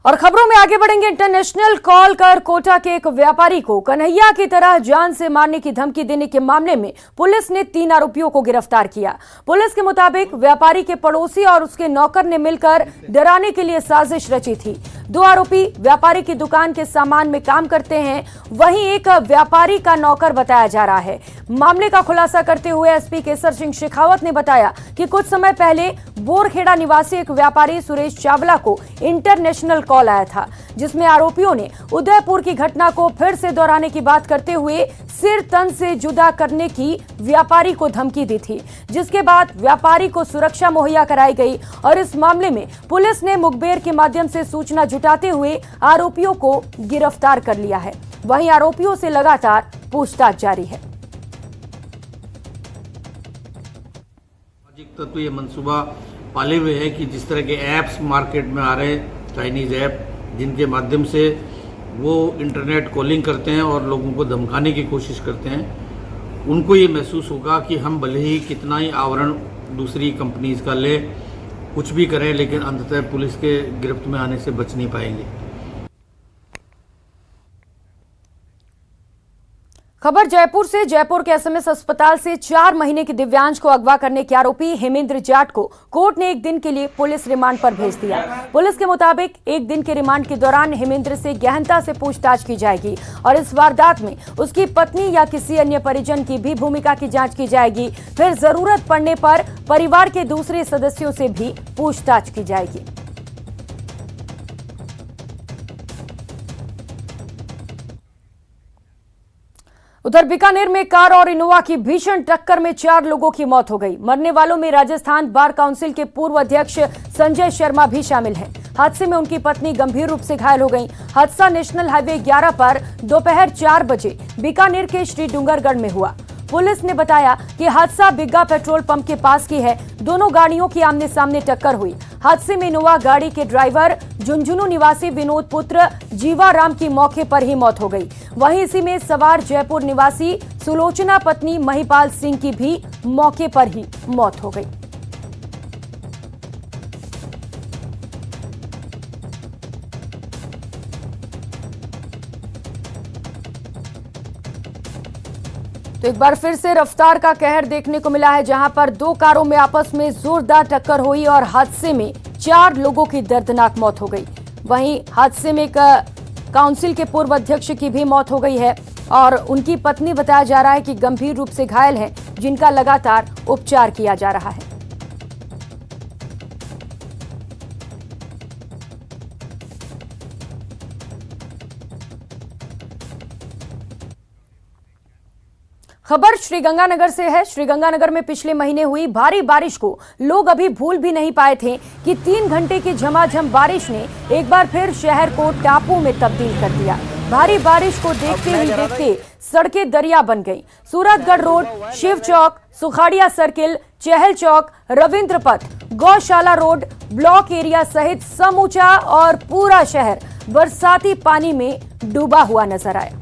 और खबरों में आगे बढ़ेंगे। इंटरनेशनल कॉल कर कोटा के एक व्यापारी को कन्हैया की तरह जान से मारने की धमकी देने के मामले में पुलिस ने 3 आरोपियों को गिरफ्तार किया। पुलिस के मुताबिक व्यापारी के पड़ोसी और उसके नौकर ने मिलकर डराने के लिए साजिश रची थी। 2 आरोपी व्यापारी की दुकान के सामान में काम करते हैं, वहीं एक व्यापारी का नौकर बताया जा रहा है। मामले का खुलासा करते हुए एसपी केसर सिंह शेखावत ने बताया कि कुछ समय पहले बोरखेड़ा निवासी एक व्यापारी सुरेश चावला को इंटरनेशनल कॉल आया था, जिसमें आरोपियों ने उदयपुर की घटना को फिर से दोहराने की बात करते हुए सिर तन से जुदा करने की व्यापारी को धमकी दी थी, जिसके बाद व्यापारी को सुरक्षा मुहैया कराई गई और इस मामले में पुलिस ने मुखबिर के माध्यम से सूचना जुटाते हुए आरोपियों को गिरफ्तार कर लिया है। वहीं आरोपियों से लगातार पूछताछ जारी है। तत्व ये मंसूबा पाले हुए है कि जिस तरह के ऐप्स मार्केट में आ रहे हैं, चाइनीज ऐप, जिनके माध्यम से वो इंटरनेट कॉलिंग करते हैं और लोगों को धमकाने की कोशिश करते हैं, उनको ये महसूस होगा कि हम भले ही कितना ही आवरण दूसरी कंपनीज का ले, कुछ भी करें, लेकिन अंततः पुलिस के गिरफ्त में आने से बच नहीं पाएंगे। खबर जयपुर से। जयपुर के एसएमएस अस्पताल से 4 महीने की दिव्यांश को अगवा करने के आरोपी हेमेंद्र जाट को कोर्ट ने 1 दिन के लिए पुलिस रिमांड पर भेज दिया। पुलिस के मुताबिक 1 दिन के रिमांड के दौरान हेमेंद्र से गहनता से पूछताछ की जाएगी और इस वारदात में उसकी पत्नी या किसी अन्य परिजन की भी भूमिका की जांच की जाएगी। फिर जरूरत पड़ने पर परिवार के दूसरे सदस्यों से भी पूछताछ की जाएगी। उधर बीकानेर में कार और इनोवा की भीषण टक्कर में 4 लोगों की मौत हो गई। मरने वालों में राजस्थान बार काउंसिल के पूर्व अध्यक्ष संजय शर्मा भी शामिल हैं। हादसे में उनकी पत्नी गंभीर रूप से घायल हो गई। हादसा नेशनल हाईवे 11 पर दोपहर 4 बजे बीकानेर के श्री डूंगरगढ़ में हुआ। पुलिस ने बताया कि हादसा बिग्गा पेट्रोल पंप के पास की है। दोनों गाड़ियों की आमने सामने टक्कर हुई। हादसे में इनोवा गाड़ी के ड्राइवर झुंझुनू निवासी विनोद पुत्र जीवाराम की मौके पर ही मौत हो गई। वहीं इसी में सवार जयपुर निवासी सुलोचना पत्नी महिपाल सिंह की भी मौके पर ही मौत हो गई। तो एक बार फिर से रफ्तार का कहर देखने को मिला है, जहां पर 2 कारों में आपस में जोरदार टक्कर हुई और हादसे में 4 लोगों की दर्दनाक मौत हो गई। वहीं हादसे में एक काउंसिल के पूर्व अध्यक्ष की भी मौत हो गई है और उनकी पत्नी बताया जा रहा है कि गंभीर रूप से घायल है, जिनका लगातार उपचार किया जा रहा है। खबर श्रीगंगानगर से है। श्रीगंगानगर में पिछले महीने हुई भारी बारिश को लोग अभी भूल भी नहीं पाए थे कि 3 घंटे की झमाझम बारिश ने एक बार फिर शहर को टापू में तब्दील कर दिया। भारी बारिश को देखते ही देखते सड़कें दरिया बन गईं। सूरतगढ़ रोड, शिव चौक, सुखाड़िया सर्किल, चहल चौक, रविंद्र पथ, गौशाला रोड, ब्लॉक एरिया सहित समूचा और पूरा शहर बरसाती पानी में डूबा हुआ नजर आया।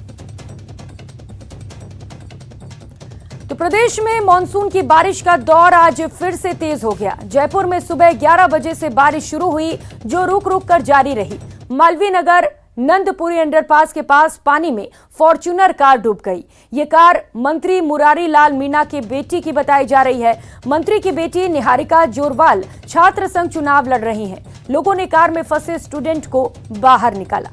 तो प्रदेश में मानसून की बारिश का दौर आज फिर से तेज हो गया। जयपुर में सुबह 11 बजे से बारिश शुरू हुई, जो रुक रुक कर जारी रही। मालवीय नगर नंदपुरी अंडरपास के पास पानी में फॉर्च्यूनर कार डूब गई। ये कार मंत्री मुरारी लाल मीणा की बेटी की बताई जा रही है। मंत्री की बेटी निहारिका जोरवाल छात्र संघ चुनाव लड़ रही हैं। लोगों ने कार में फंसे स्टूडेंट को बाहर निकाला।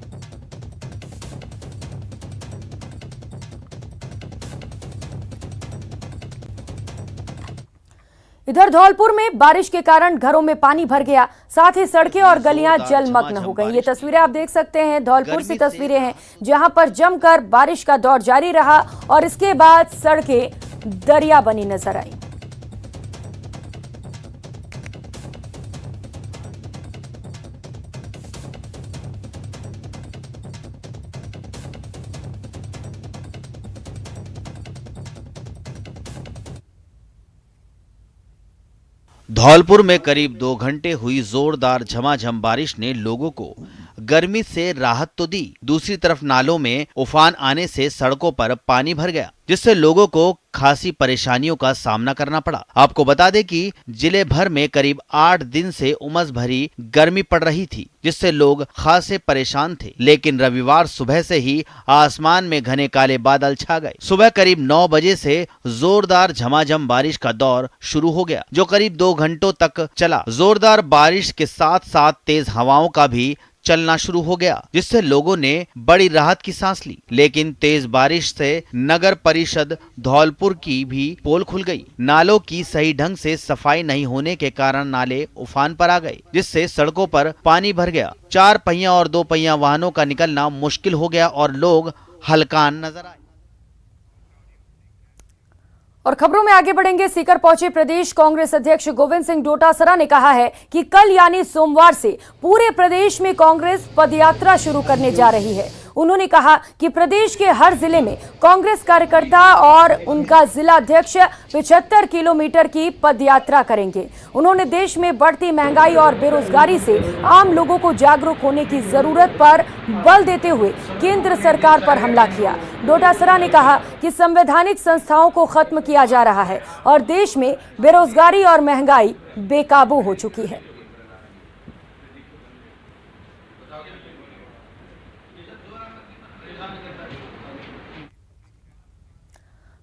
इधर धौलपुर में बारिश के कारण घरों में पानी भर गया, साथ ही सड़कें और गलियां जलमग्न हो गई। ये तस्वीरें आप देख सकते हैं, धौलपुर से तस्वीरें हैं, जहां पर जमकर बारिश का दौर जारी रहा और इसके बाद सड़कें दरिया बनी नजर आई। धौलपुर में करीब 2 घंटे हुई जोरदार झमाझम बारिश ने लोगों को गर्मी से राहत तो दी, दूसरी तरफ नालों में उफान आने से सड़कों पर पानी भर गया, जिससे लोगों को खासी परेशानियों का सामना करना पड़ा। आपको बता दें कि जिले भर में करीब 8 दिन से उमस भरी गर्मी पड़ रही थी, जिससे लोग खासे परेशान थे। लेकिन रविवार सुबह से ही आसमान में घने काले बादल छा गए। सुबह करीब 9 बजे से जोरदार झमाझम बारिश का दौर शुरू हो गया, जो करीब 2 घंटों तक चला। जोरदार बारिश के साथ साथ तेज हवाओं का भी चलना शुरू हो गया, जिससे लोगों ने बड़ी राहत की सांस ली। लेकिन तेज बारिश से नगर परिषद धौलपुर की भी पोल खुल गई। नालों की सही ढंग से सफाई नहीं होने के कारण नाले उफान पर आ गए, जिससे सड़कों पर पानी भर गया। 4 पहिया और 2 पहिया वाहनों का निकलना मुश्किल हो गया और लोग हलकान नजर आए। और खबरों में आगे बढ़ेंगे। सीकर पहुंचे प्रदेश कांग्रेस अध्यक्ष गोविंद सिंह डोटासरा ने कहा है कि कल यानी सोमवार से पूरे प्रदेश में कांग्रेस पदयात्रा शुरू करने जा रही है। उन्होंने कहा कि प्रदेश के हर जिले में कांग्रेस कार्यकर्ता और उनका जिला अध्यक्ष 75 किलोमीटर की पदयात्रा करेंगे। उन्होंने देश में बढ़ती महंगाई और बेरोजगारी से आम लोगों को जागरूक होने की जरूरत पर बल देते हुए केंद्र सरकार पर हमला किया। डोटासरा ने कहा कि संवैधानिक संस्थाओं को खत्म किया जा रहा है और देश में बेरोजगारी और महंगाई बेकाबू हो चुकी है।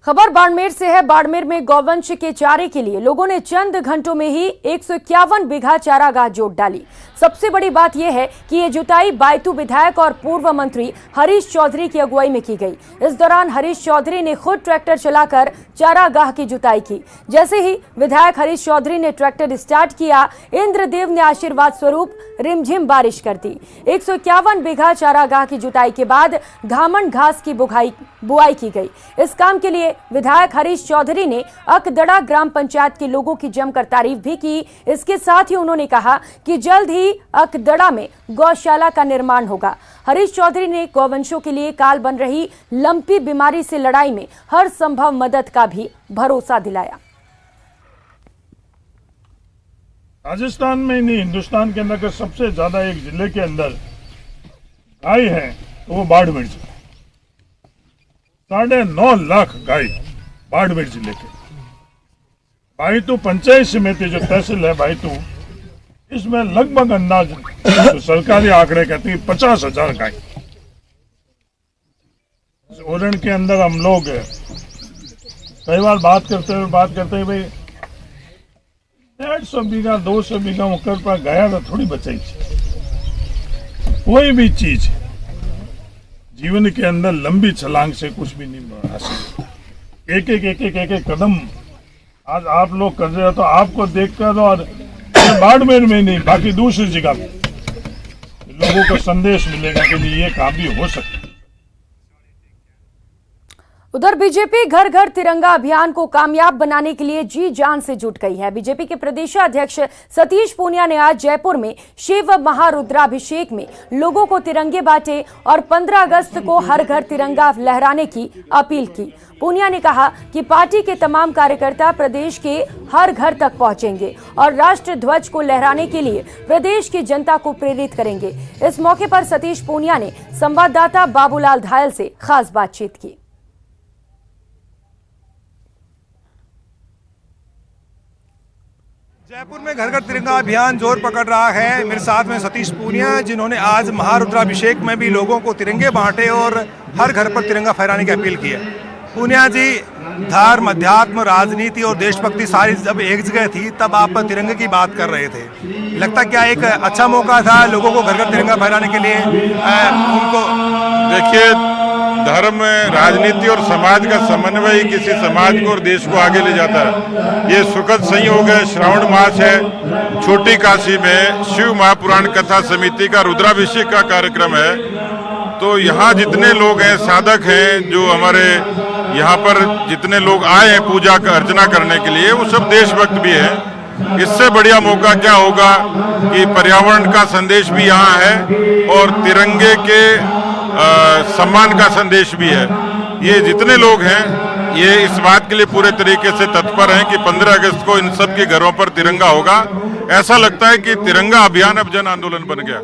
खबर बाड़मेर से है। बाड़मेर में गौवंश के चारे के लिए लोगों ने चंद घंटों में ही 151 बीघा चारागाह जोत डाली। सबसे बड़ी बात यह है कि ये जुताई बायतू विधायक और पूर्व मंत्री हरीश चौधरी की अगुवाई में की गई। इस दौरान हरीश चौधरी ने खुद ट्रैक्टर चलाकर चारागाह की जुताई की। जैसे ही विधायक हरीश चौधरी ने ट्रैक्टर स्टार्ट किया, इंद्रदेव ने आशीर्वाद स्वरूप रिमझिम बारिश कर दी। 151 बीघा चारागाह की जुताई के बाद घामंड घास की बुआई की गई। इस काम के लिए विधायक हरीश चौधरी ने अकदड़ा ग्राम पंचायत के लोगों की जमकर तारीफ भी की। इसके साथ ही उन्होंने कहा कि जल्द ही अकदड़ा में गौशाला का निर्माण होगा। हरीश चौधरी ने गौवंशों के लिए काल बन रही लंपी बीमारी से लड़ाई में हर संभव मदद का भी भरोसा दिलाया। राजस्थान में नहीं, हिंदुस्तान के अंदर सबसे ज्यादा एक जिले के अंदर गाय है तो वो बाड़मेर जिला। 9.5 लाख गाय बाड़मेर जिले के। बायतू पंचायत समिति जो तहसील है बायतू, इसमें लगभग अंदाज तो सरकारी आंकड़े कहते हैं 50,000 गाय। ओरण के अंदर हम लोग कई बार बात करते हुए भाई 150 बीघा 200 बीघा मुकर पर गया तो थोड़ी बचाई। कोई भी चीज जीवन के अंदर लंबी छलांग से कुछ भी नहीं हासिल। एक कदम आज आप लोग कर रहे हो तो आपको देखकर और बाड़मेर में नहीं बाकी दूसरी जगह भी लोगों को संदेश मिलेगा कि ये काम भी हो सकता है। उधर बीजेपी घर घर तिरंगा अभियान को कामयाब बनाने के लिए जी जान से जुट गई है। बीजेपी के प्रदेशाध्यक्ष सतीश पूनिया ने आज जयपुर में शिव महारुद्राभिषेक में लोगों को तिरंगे बांटे और 15 अगस्त को हर घर तिरंगा लहराने की अपील की। पूनिया ने कहा कि पार्टी के तमाम कार्यकर्ता प्रदेश के हर घर तक पहुंचेंगे और राष्ट्र ध्वज को लहराने के लिए प्रदेश की जनता को प्रेरित करेंगे। इस मौके पर सतीश पूनिया ने संवाददाता बाबूलाल धायल से खास बातचीत की। जयपुर में घर घर तिरंगा अभियान जोर पकड़ रहा है। मेरे साथ में सतीश पूनिया, जिन्होंने आज महारुद्राभिषेक में भी लोगों को तिरंगे बांटे और हर घर पर तिरंगा फहराने की अपील की है। पूनिया जी, धर्म, अध्यात्म, राजनीति और देशभक्ति सारी जब एक जगह थी तब आप तिरंगे की बात कर रहे थे। लगता क्या एक अच्छा मौका था लोगों को घर घर तिरंगा फहराने के लिए? उनको देखिए, धर्म, राजनीति और समाज का समन्वय ही किसी समाज को और देश को आगे ले जाता है। ये सुखद संयोग है, श्रावण मास है। छोटी काशी में शिव महापुराण कथा समिति का रुद्राभिषेक का कार्यक्रम है। तो यहाँ जितने लोग हैं, साधक हैं, जो हमारे यहाँ पर जितने लोग आए हैं पूजा का अर्चना करने के लिए, वो सब देशभक्त भी हैं। इससे बढ़िया मौका क्या होगा कि पर्यावरण का संदेश भी यहाँ है और तिरंगे के सम्मान का संदेश भी है। ये जितने लोग हैं ये इस बात के लिए पूरे तरीके से तत्पर हैं कि 15 अगस्त को इन सब के घरों पर तिरंगा होगा। ऐसा लगता है कि तिरंगा अभियान अब जन आंदोलन बन गया।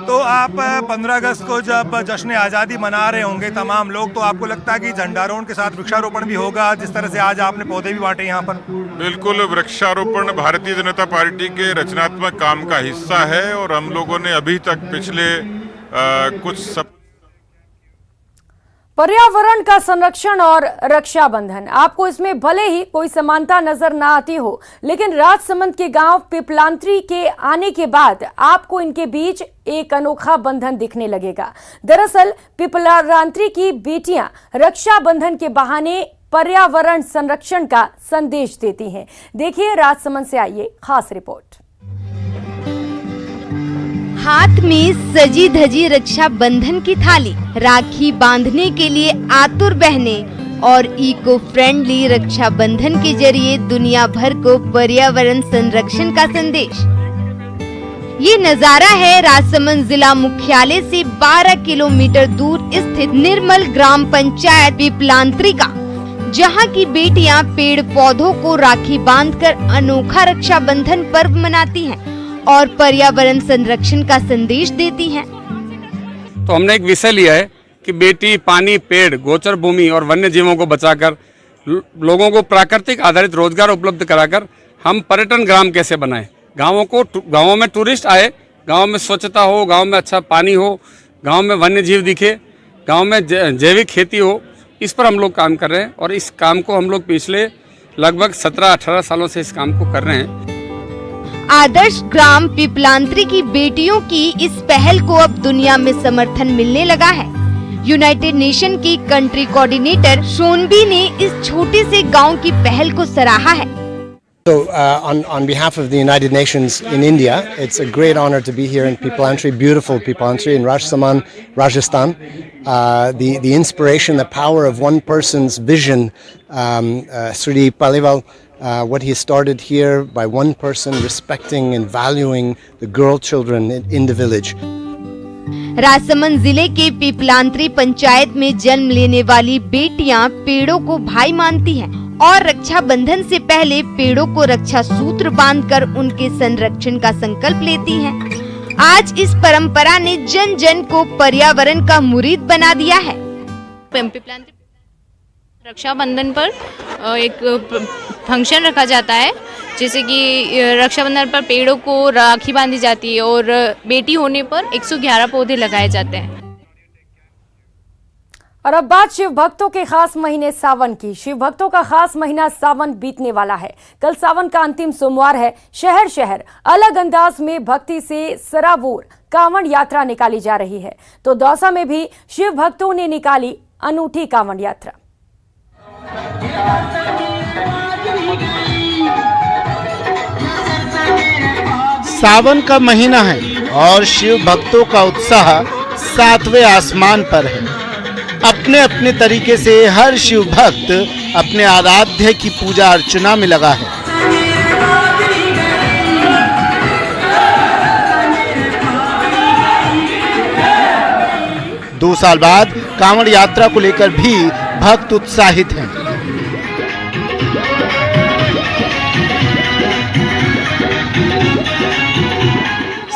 तो आप 15 अगस्त को जब जश्न आज़ादी मना रहे होंगे तमाम लोग, तो आपको लगता है कि झंडारोहण के साथ वृक्षारोपण भी होगा, जिस तरह से आज आपने पौधे भी बांटे यहाँ पर? बिल्कुल, वृक्षारोपण भारतीय जनता पार्टी के रचनात्मक काम का हिस्सा है और हम लोगों ने अभी तक पिछले कुछ पर्यावरण का संरक्षण और रक्षाबंधन, आपको इसमें भले ही कोई समानता नजर ना आती हो, लेकिन राजसमंद के गांव पिपलांत्री के आने के बाद आपको इनके बीच एक अनोखा बंधन दिखने लगेगा। दरअसल पिपलांत्री की बेटियां रक्षाबंधन के बहाने पर्यावरण संरक्षण का संदेश देती हैं। देखिए राजसमंद से आई खास रिपोर्ट। हाथ में सजी धजी रक्षा बंधन की थाली, राखी बांधने के लिए आतुर बहनें और इको फ्रेंडली रक्षा बंधन के जरिए दुनिया भर को पर्यावरण संरक्षण का संदेश। ये नजारा है राजसमंद जिला मुख्यालय से 12 किलोमीटर दूर स्थित निर्मल ग्राम पंचायत पिपलांत्री का, जहाँ की बेटियां पेड़ पौधों को राखी बांधकर अनोखा रक्षा बंधन पर्व मनाती हैं और पर्यावरण संरक्षण का संदेश देती हैं। तो हमने एक विषय लिया है कि बेटी, पानी, पेड़, गोचर भूमि और वन्य जीवों को बचाकर लोगों को प्राकृतिक आधारित रोजगार उपलब्ध कराकर हम पर्यटन ग्राम कैसे बनाएं। गांवों में टूरिस्ट आए, गांव में स्वच्छता हो, गांव में अच्छा पानी हो, गांव में वन्य जीव दिखे, गांव में जैविक खेती हो, इस पर हम लोग काम कर रहे हैं और इस काम को हम लोग पिछले लगभग 17-18 सालों से इस काम को कर रहे हैं। आदर्श ग्राम पिपलांत्री की बेटियों की इस पहल को अब दुनिया में समर्थन मिलने लगा है। यूनाइटेड नेशन की कंट्री कोऑर्डिनेटर सोनबी ने इस छोटे से गांव की पहल को सराहा है। So on behalf of the United Nations in India, it's a great honor to be here in Pipalantri, beautiful Pipalantri in Rajsamand, Rajasthan. The inspiration, the power of one person's vision, Sri Paliwal, what he started here by one person respecting and valuing the girl children in the village. Rajsamand जिले के पिपलांत्री पंचायत में जन्म लेने वाली बेटियां पेड़ों को भाई मानती हैं और रक्षाबंधन से पहले पेड़ों को रक्षा सूत्र बांधकर उनके संरक्षण का संकल्प लेती हैं। आज इस परंपरा ने जन जन को पर्यावरण का मुरीद बना दिया है। पिपलांत्री रक्षाबंधन पर एक फंक्शन रखा जाता है, जैसे कि रक्षाबंधन पर पेड़ों को राखी बांधी जाती है और बेटी होने पर 111 पौधे लगाए जाते हैं। और अब बात शिव भक्तों के खास महीने सावन की। शिव भक्तों का खास महीना सावन बीतने वाला है। कल सावन का अंतिम सोमवार है। शहर शहर अलग अंदाज में भक्ति से सराबोर कांवड़ यात्रा निकाली जा रही है, तो दौसा में भी शिव भक्तों ने निकाली अनूठी कांवड़ यात्रा। सावन का महीना है और शिव भक्तों का उत्साह 7वें आसमान पर है। अपने अपने तरीके से हर शिव भक्त अपने आराध्य की पूजा अर्चना में लगा है। दो साल बाद कांवड़ यात्रा को लेकर भी भक्त उत्साहित हैं।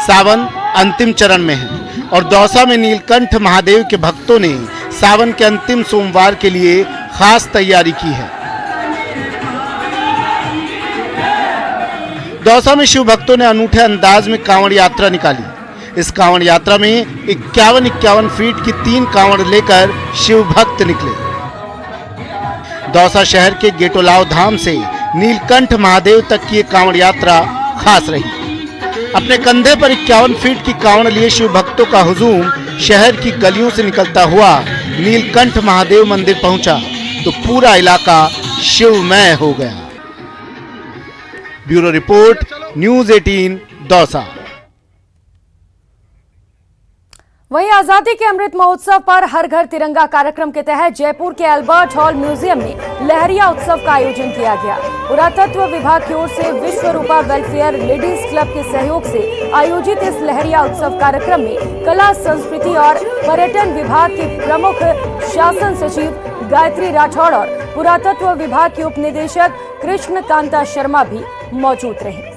सावन अंतिम चरण में है और दौसा में नीलकंठ महादेव के भक्तों ने सावन के अंतिम सोमवार के लिए खास तैयारी की है। दौसा में शिव भक्तों ने अनूठे अंदाज में कांवड़ यात्रा निकाली। इस कांवड़ यात्रा में 51 फीट की 3 कांवड़ लेकर शिव भक्त निकले। दौसा शहर के गेटोलाव धाम से नीलकंठ महादेव तक की ये कांवड़ यात्रा खास रही। अपने कंधे पर 51 फीट की कांवड़ लिए शिव भक्तों का हुजूम शहर की गलियों से निकलता हुआ नीलकंठ महादेव मंदिर पहुंचा तो पूरा इलाका शिवमय हो गया। Bureau report, news 18 Dausa. वहीं आजादी के अमृत महोत्सव पर हर घर तिरंगा कार्यक्रम के तहत जयपुर के अल्बर्ट हॉल म्यूजियम में लहरिया उत्सव का आयोजन किया गया। पुरातत्व विभाग की ओर से विश्व रूपा वेलफेयर लेडीज क्लब के सहयोग से आयोजित इस लहरिया उत्सव कार्यक्रम में कला, संस्कृति और पर्यटन विभाग के प्रमुख शासन सचिव गायत्री राठौड़ और पुरातत्व विभाग के उप निदेशक कृष्ण कांता शर्मा भी मौजूद रहे।